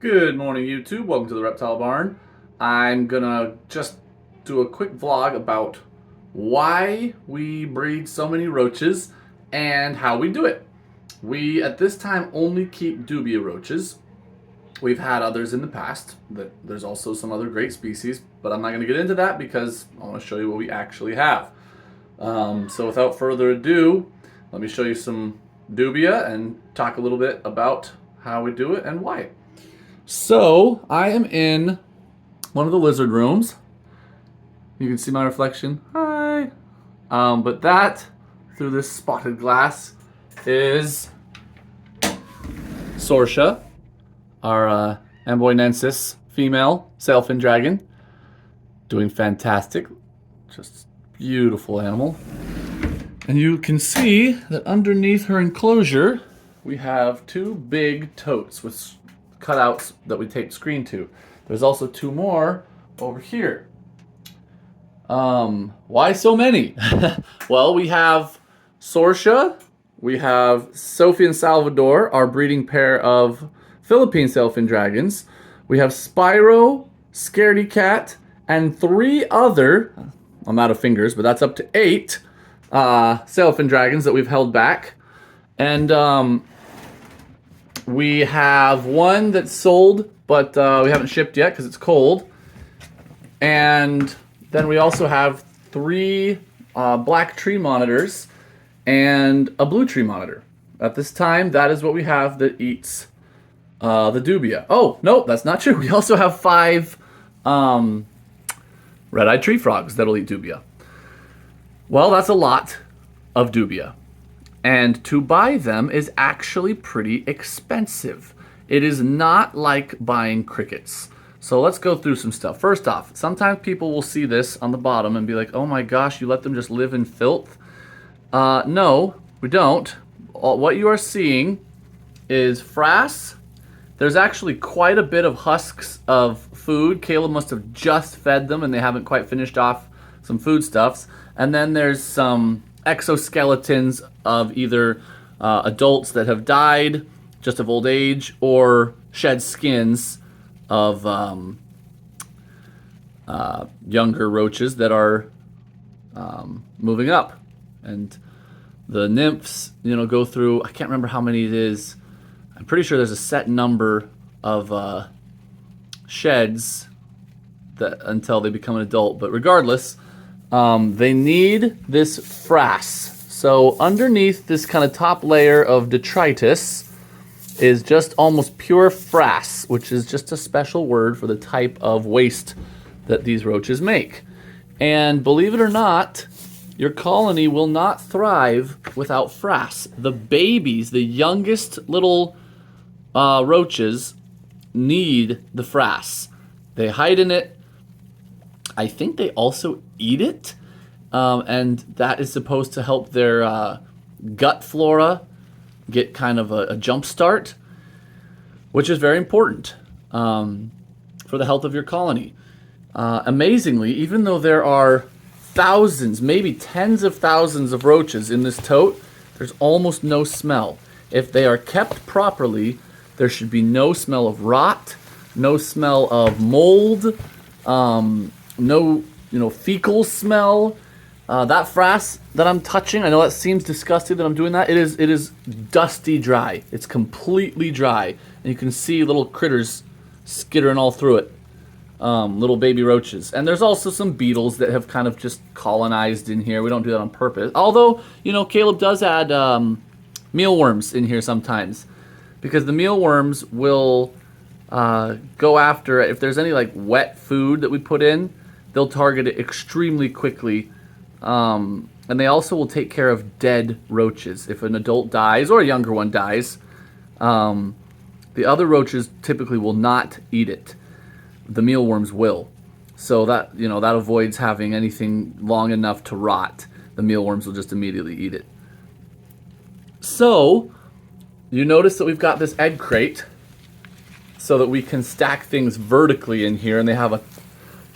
Good morning, YouTube. Welcome to the Reptile Barn. I'm gonna just do a quick vlog about why we breed so many roaches and how we do it. We, at this time, only keep Dubia roaches. We've had others in the past. There's also some other great species, but I'm not gonna get into that because I wanna show you what we actually have. So without further ado, let me show you some Dubia and talk a little bit about how we do it and why. So, I am in one of the lizard rooms. You can see my reflection. Hi! But that, through this spotted glass, is Sorcia, our Amboinensis female sailfin dragon. Doing fantastic. Just beautiful animal. And you can see that underneath her enclosure, we have two big totes with cutouts that we tape screen to. There's also two more over here. Why so many? Well, we have Sorcia, we have Sophie and Salvador, our breeding pair of Philippine sailfin dragons. We have Spyro, Scaredy Cat, and three other, I'm out of fingers, but that's up to 8 sailfin dragons that we've held back. And we have one that's sold, but we haven't shipped yet because it's cold. And then we also have 3 black tree monitors and a blue tree monitor. At this time, that is what we have that eats the Dubia. Oh, no, that's not true. We also have 5 red-eyed tree frogs that'll eat Dubia. Well, that's a lot of Dubia. And to buy them is actually pretty expensive. It is not like buying crickets. So let's go through some stuff. First off, sometimes people will see this on the bottom and be like, oh my gosh, you let them just live in filth? No, we don't. What you are seeing is frass. There's actually quite a bit of husks of food. Caleb must have just fed them and they haven't quite finished off some foodstuffs. And then there's some exoskeletons of either adults that have died just of old age or shed skins of younger roaches that are moving up. And the nymphs, go through, I can't remember how many it is. I'm pretty sure there's a set number of sheds that until they become an adult. But regardless, they need this frass. So underneath this kind of top layer of detritus is just almost pure frass, which is just a special word for the type of waste that these roaches make. And believe it or not, your colony will not thrive without frass. The babies, the youngest little roaches, need the frass. They hide in it. I think they also eat it, and that is supposed to help their gut flora get kind of a jump start, which is very important for the health of your colony. Amazingly, even though there are thousands, maybe tens of thousands of roaches in this tote, there's almost no smell. If they are kept properly, there should be no smell of rot, no smell of mold, no, fecal smell. That frass that I'm touching, I know that seems disgusting that I'm doing that. It is dusty dry. It's completely dry. And you can see little critters skittering all through it. Little baby roaches. And there's also some beetles that have kind of just colonized in here. We don't do that on purpose. Although, Caleb does add mealworms in here sometimes. Because the mealworms will go after, if there's any wet food that we put in, they'll target it extremely quickly. And they also will take care of dead roaches. If an adult dies or a younger one dies, the other roaches typically will not eat it. The mealworms will. So that, that avoids having anything long enough to rot. The mealworms will just immediately eat it. So, you notice that we've got this egg crate so that we can stack things vertically in here, and they have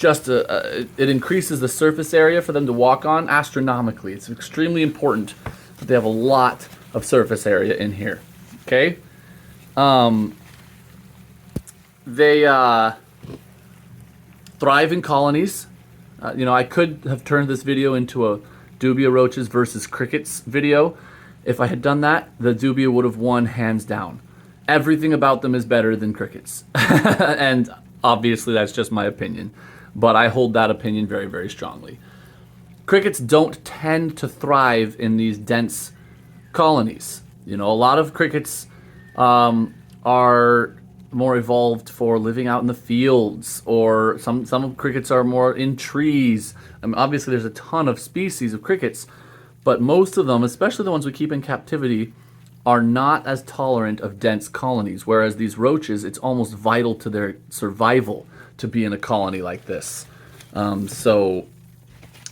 it increases the surface area for them to walk on astronomically. It's extremely important that they have a lot of surface area in here. Okay? They thrive in colonies. You know, I could have turned this video into a Dubia Roaches versus crickets video. If I had done that, the Dubia would have won hands down. Everything about them is better than crickets. And obviously that's just my opinion. But I hold that opinion very, very strongly. Crickets don't tend to thrive in these dense colonies. You know, a lot of crickets are more evolved for living out in the fields, or some crickets are more in trees. I mean, obviously there's a ton of species of crickets, but most of them, especially the ones we keep in captivity, are not as tolerant of dense colonies, whereas these roaches, it's almost vital to their survival to be in a colony like this. So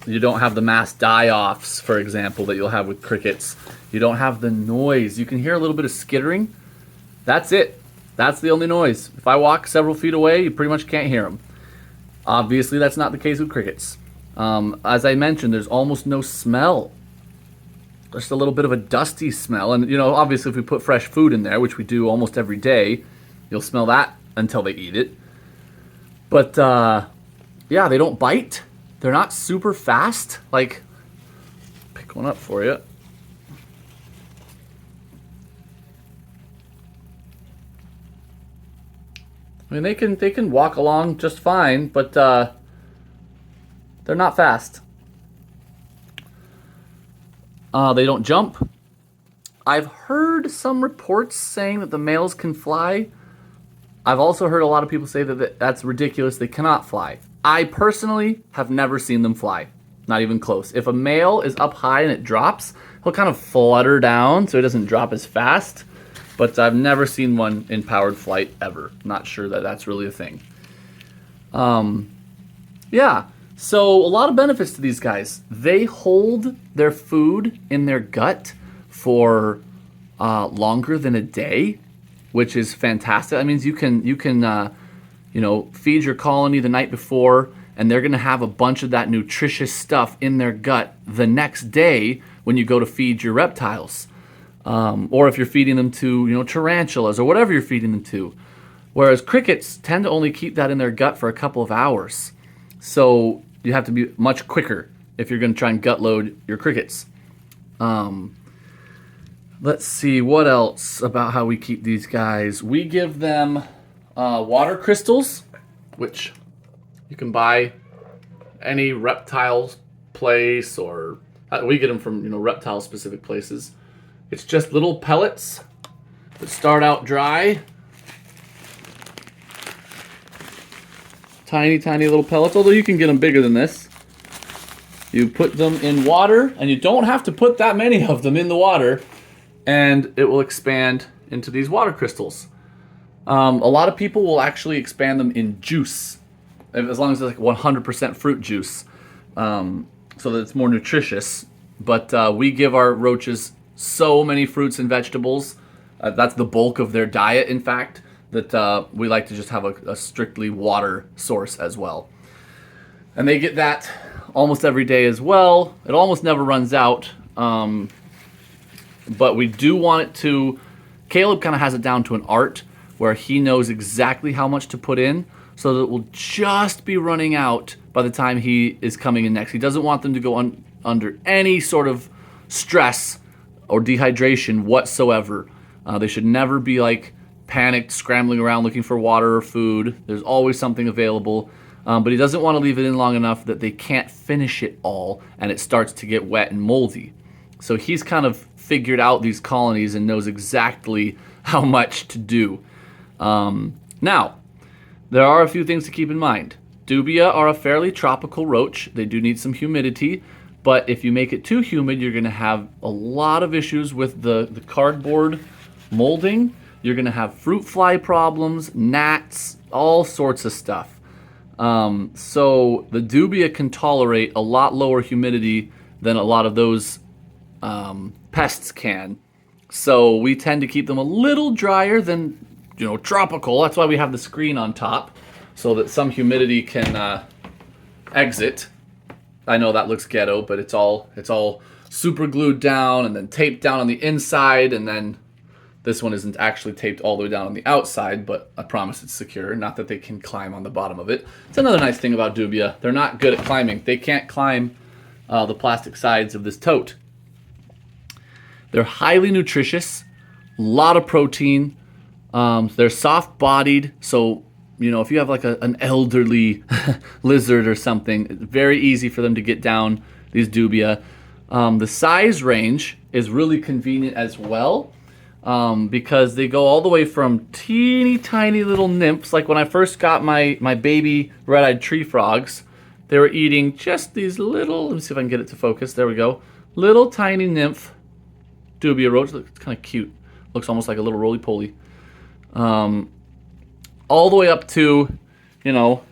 you don't have the mass die-offs, for example, that you'll have with crickets. You don't have the noise. You can hear a little bit of skittering. That's it. That's the only noise. If I walk several feet away, you pretty much can't hear them. Obviously, that's not the case with crickets. As I mentioned, there's almost no smell. Just a little bit of a dusty smell. And, you know, obviously if we put fresh food in there, which we do almost every day, you'll smell that until they eat it. But, yeah, they don't bite. They're not super fast. Like, pick one up for you. I mean, they can walk along just fine, but they're not fast. They don't jump. I've heard some reports saying that the males can fly. I've also heard a lot of people say that that's ridiculous. They cannot fly. I personally have never seen them fly. Not even close. If a male is up high and it drops, he'll kind of flutter down so he doesn't drop as fast. But I've never seen one in powered flight ever. Not sure that that's really a thing. Yeah, so a lot of benefits to these guys. They hold their food in their gut for longer than a day, which is fantastic. That means you can you know, feed your colony the night before, and they're going to have a bunch of that nutritious stuff in their gut the next day when you go to feed your reptiles. Or if you're feeding them to, you know, tarantulas or whatever you're feeding them to. Whereas crickets tend to only keep that in their gut for a couple of hours. So you have to be much quicker if you're going to try and gut load your crickets. Let's see, what else about how we keep these guys. We give them water crystals, which you can buy any reptile place, or we get them from, you know, reptile specific places. It's just little pellets that start out dry. Tiny, tiny little pellets, although you can get them bigger than this. You put them in water, and you don't have to put that many of them in the water, and it will expand into these water crystals. A lot of people will actually expand them in juice, as long as it's like 100% fruit juice, so that it's more nutritious. But we give our roaches so many fruits and vegetables. That's the bulk of their diet, in fact, that we like to just have a strictly water source as well. And they get that almost every day as well. It almost never runs out. But we do want it to... Caleb kind of has it down to an art where he knows exactly how much to put in so that it will just be running out by the time he is coming in next. He doesn't want them to go under any sort of stress or dehydration whatsoever. They should never be like panicked, scrambling around looking for water or food. There's always something available. But he doesn't want to leave it in long enough that they can't finish it all and it starts to get wet and moldy. So he's kind of figured out these colonies and knows exactly how much to do. Now, there are a few things to keep in mind. Dubia are a fairly tropical roach. They do need some humidity. But if you make it too humid, you're going to have a lot of issues with the cardboard molding. You're going to have fruit fly problems, gnats, all sorts of stuff. So the Dubia can tolerate a lot lower humidity than a lot of those pests can. So we tend to keep them a little drier than, you know, tropical. That's why we have the screen on top, so that some humidity can exit. I know that looks ghetto, but it's all super glued down and then taped down on the inside, and then This one isn't actually taped all the way down on the outside, but I promise it's secure. Not that they can climb on the bottom of it. It's another nice thing about Dubia. They're not good at climbing. They can't climb the plastic sides of this tote. They're highly nutritious, a lot of protein. They're soft-bodied, so you know if you have like an elderly lizard or something, it's very easy for them to get down these Dubia. The size range is really convenient as well. Because they go all the way from teeny tiny little nymphs. Like when I first got my baby red-eyed tree frogs, they were eating just these little, let me see if I can get it to focus, there we go, little tiny nymph Dubia Roach. It's kind of cute, looks almost like a little roly-poly. All the way up to, you know,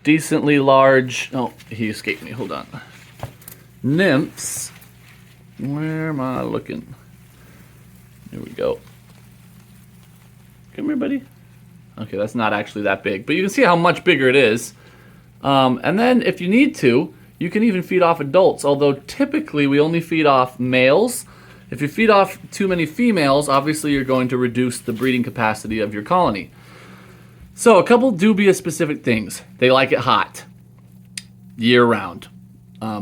decently large, oh, he escaped me, hold on. Nymphs, where am I looking? Here we go. Come here, buddy. Okay, that's not actually that big, but you can see how much bigger it is. And then if you need to, you can even feed off adults, although typically we only feed off males. If you feed off too many females, obviously you're going to reduce the breeding capacity of your colony. So a couple Dubia specific things. They like it hot, year round.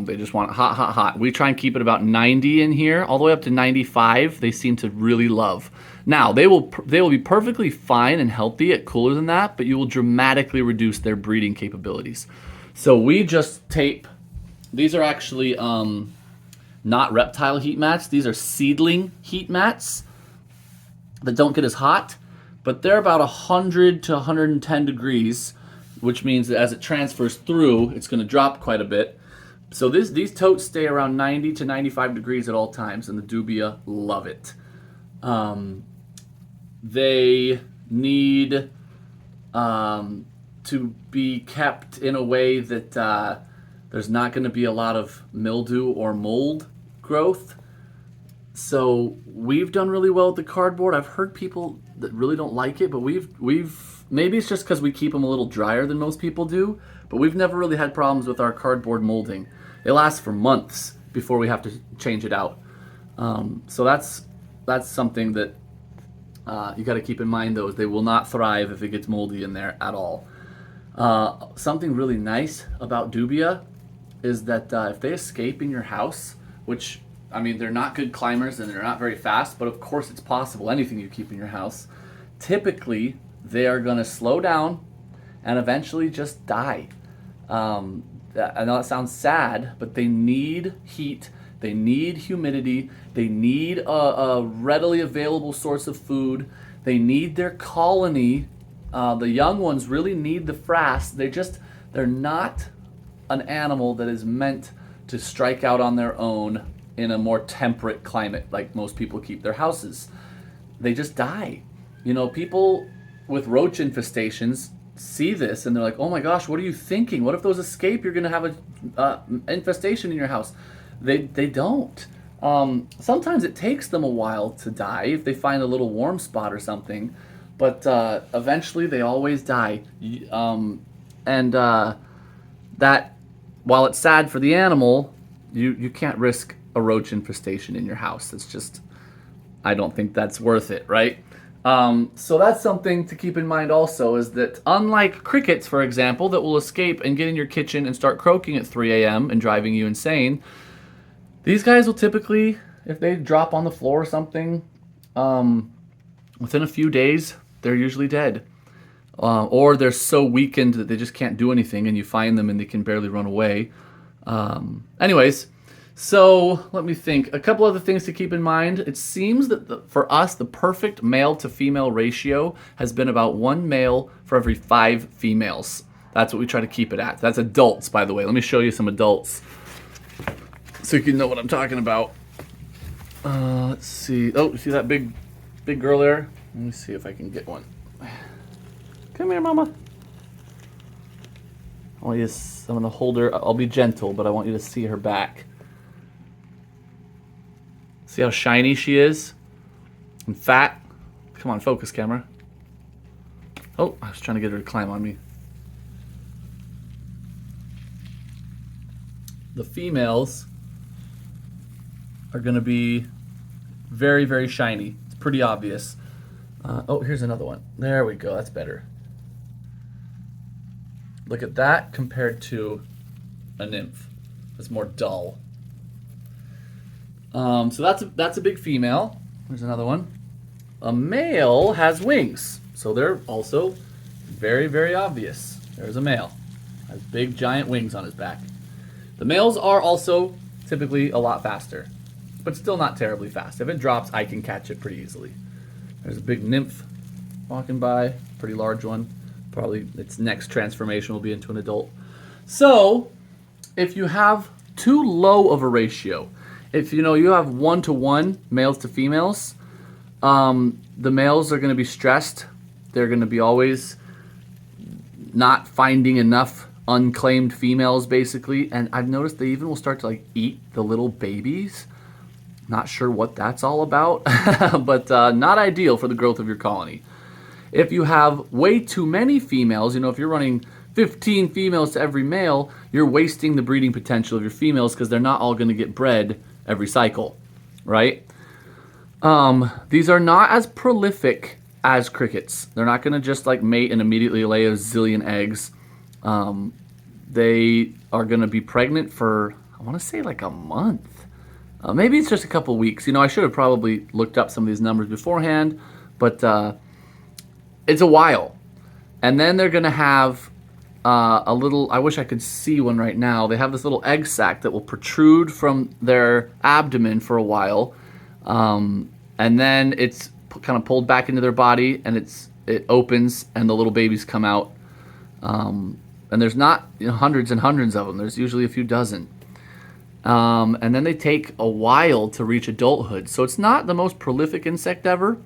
They just want it hot, hot, hot. We try and keep it about 90 in here, all the way up to 95. They seem to really love. Now, they will be perfectly fine and healthy at cooler than that, but you will dramatically reduce their breeding capabilities. So we just tape. These are actually not reptile heat mats. These are seedling heat mats that don't get as hot, but they're about 100 to 110 degrees, which means that as it transfers through, it's going to drop quite a bit. So these totes stay around 90 to 95 degrees at all times, and the Dubia love it. They need to be kept in a way that there's not going to be a lot of mildew or mold growth. So we've done really well with the cardboard. I've heard people that really don't like it, but we've maybe it's just because we keep them a little drier than most people do, but we've never really had problems with our cardboard molding. It lasts for months before we have to change it out. So that's something that you got to keep in mind, though, is they will not thrive if it gets moldy in there at all. Something really nice about Dubia is that if they escape in your house, which, I mean, they're not good climbers and they're not very fast, but of course it's possible, anything you keep in your house, typically they are going to slow down and eventually just die. I know that sounds sad, but they need heat, they need humidity, they need a readily available source of food, they need their colony. The young ones really need the frass. They're not an animal that is meant to strike out on their own in a more temperate climate like most people keep their houses. They just die. You know, people with roach infestations see this and they're like, oh my gosh, what are you thinking? What if those escape? You're going to have an infestation in your house. They don't. Sometimes it takes them a while to die if they find a little warm spot or something, but eventually they always die. That, while it's sad for the animal, you can't risk a roach infestation in your house. It's just, I don't think that's worth it, right? So that's something to keep in mind also, is that unlike crickets, for example, that will escape and get in your kitchen and start croaking at 3 a.m. and driving you insane, these guys will typically, if they drop on the floor or something, within a few days, they're usually dead. Or they're so weakened that they just can't do anything and you find them and they can barely run away. Anyways, so let me think. A couple other things to keep in mind. It seems that for us, the perfect male to female ratio has been about 1 male for every 5 females. That's what we try to keep it at. That's adults, by the way. Let me show you some adults so you can know what I'm talking about. Let's see. Oh, you see that big girl there? Let me see if I can get one. Come here, mama. I'm going to hold her. I'll be gentle, but I want you to see her back. See how shiny she is? And fat? Come on, focus, camera. Oh, I was trying to get her to climb on me. The females are going to be very, very shiny. It's pretty obvious. Oh, here's another one. There we go. That's better. Look at that compared to a nymph. It's more dull. So that's a big female. There's another one. A male has wings, so they're also very, very obvious. There's a male. Has big, giant wings on his back. The males are also typically a lot faster, but still not terribly fast. If it drops, I can catch it pretty easily. There's a big nymph walking by, pretty large one. Probably its next transformation will be into an adult. So, if you have too low of a ratio, if you have 1-to-1 males to females, the males are going to be stressed. They're going to be always not finding enough unclaimed females, basically. And I've noticed they even will start to eat the little babies. Not sure what that's all about, but not ideal for the growth of your colony. If you have way too many females, if you're running 15 females to every male, you're wasting the breeding potential of your females because they're not all going to get bred every cycle, right? These are not as prolific as crickets. They're not going to just mate and immediately lay a zillion eggs. They are going to be pregnant for, I want to say a month. Maybe it's just a couple weeks. I should have probably looked up some of these numbers beforehand, but it's a while. And then they're going to have a little, I wish I could see one right now. They have this little egg sac that will protrude from their abdomen for a while. And then it's kind of pulled back into their body, and it opens, and the little babies come out. And there's not hundreds and hundreds of them. There's usually a few dozen. And then they take a while to reach adulthood. So it's not the most prolific insect ever.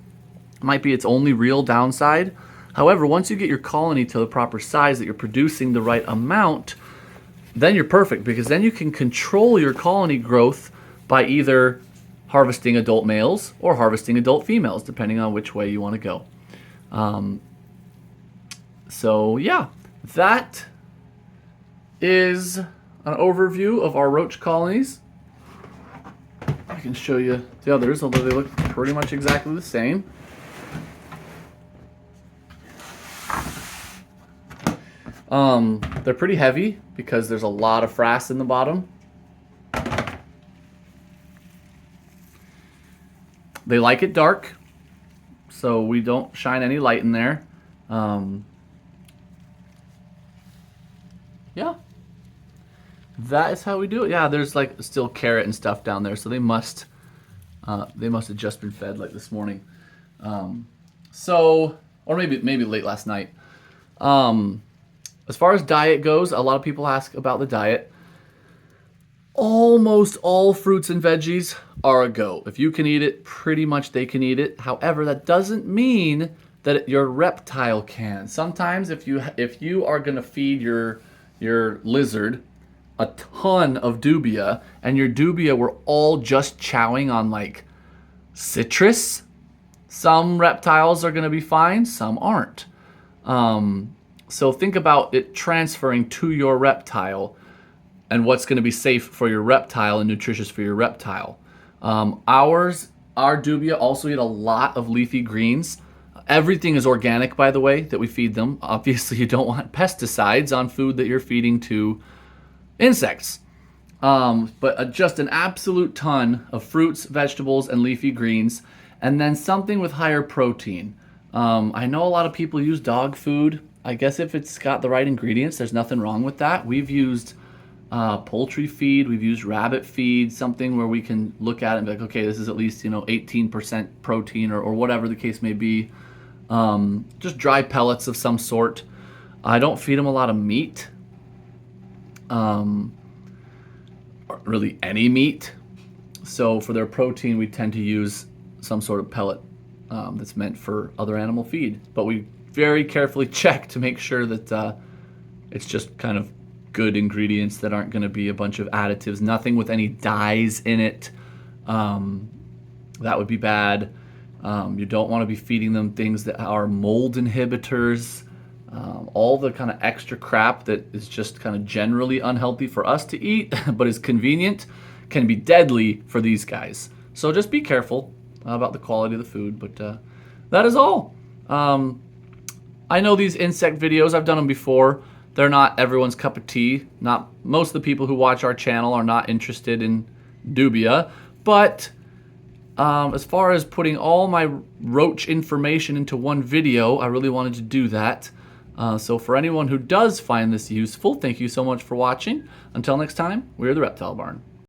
It might be its only real downside. However, once you get your colony to the proper size, that you're producing the right amount, then you're perfect, because then you can control your colony growth by either harvesting adult males or harvesting adult females, depending on which way you want to go. So yeah, that is an overview of our roach colonies. I can show you the others, although they look pretty much exactly the same. They're pretty heavy because there's a lot of frass in the bottom. They like it dark, so we don't shine any light in there. Yeah, that is how we do it. Yeah, there's still carrot and stuff down there, so they must have just been fed this morning. Or maybe late last night. As far as diet goes, a lot of people ask about the diet. Almost all fruits and veggies are a go. If you can eat it, pretty much they can eat it. However, that doesn't mean that your reptile can. Sometimes if you are going to feed your lizard a ton of dubia, and your dubia were all just chowing on citrus, some reptiles are going to be fine, some aren't. So think about it transferring to your reptile and what's going to be safe for your reptile and nutritious for your reptile. Our dubia also eat a lot of leafy greens. Everything is organic, by the way, that we feed them. Obviously, you don't want pesticides on food that you're feeding to insects. But just an absolute ton of fruits, vegetables, and leafy greens, and then something with higher protein. I know a lot of people use dog food. I guess if it's got the right ingredients, there's nothing wrong with that. We've used poultry feed, we've used rabbit feed, something where we can look at it and be okay, this is at least 18% protein or whatever the case may be. Just dry pellets of some sort. I don't feed them a lot of meat, or really any meat. So for their protein, we tend to use some sort of pellet that's meant for other animal feed. But we very carefully check to make sure that it's just kind of good ingredients that aren't going to be a bunch of additives, nothing with any dyes in it. That would be bad. You don't want to be feeding them things that are mold inhibitors, all the kind of extra crap that is just kind of generally unhealthy for us to eat, but is convenient, can be deadly for these guys. So just be careful. about the quality of the food. But that is all. I know these insect videos, I've done them before. They're not everyone's cup of tea. Not most of the people who watch our channel are not interested in dubia. But as far as putting all my roach information into one video, I really wanted to do that. So for anyone who does find this useful, thank you so much for watching. Until next time, we're the Reptile Barn.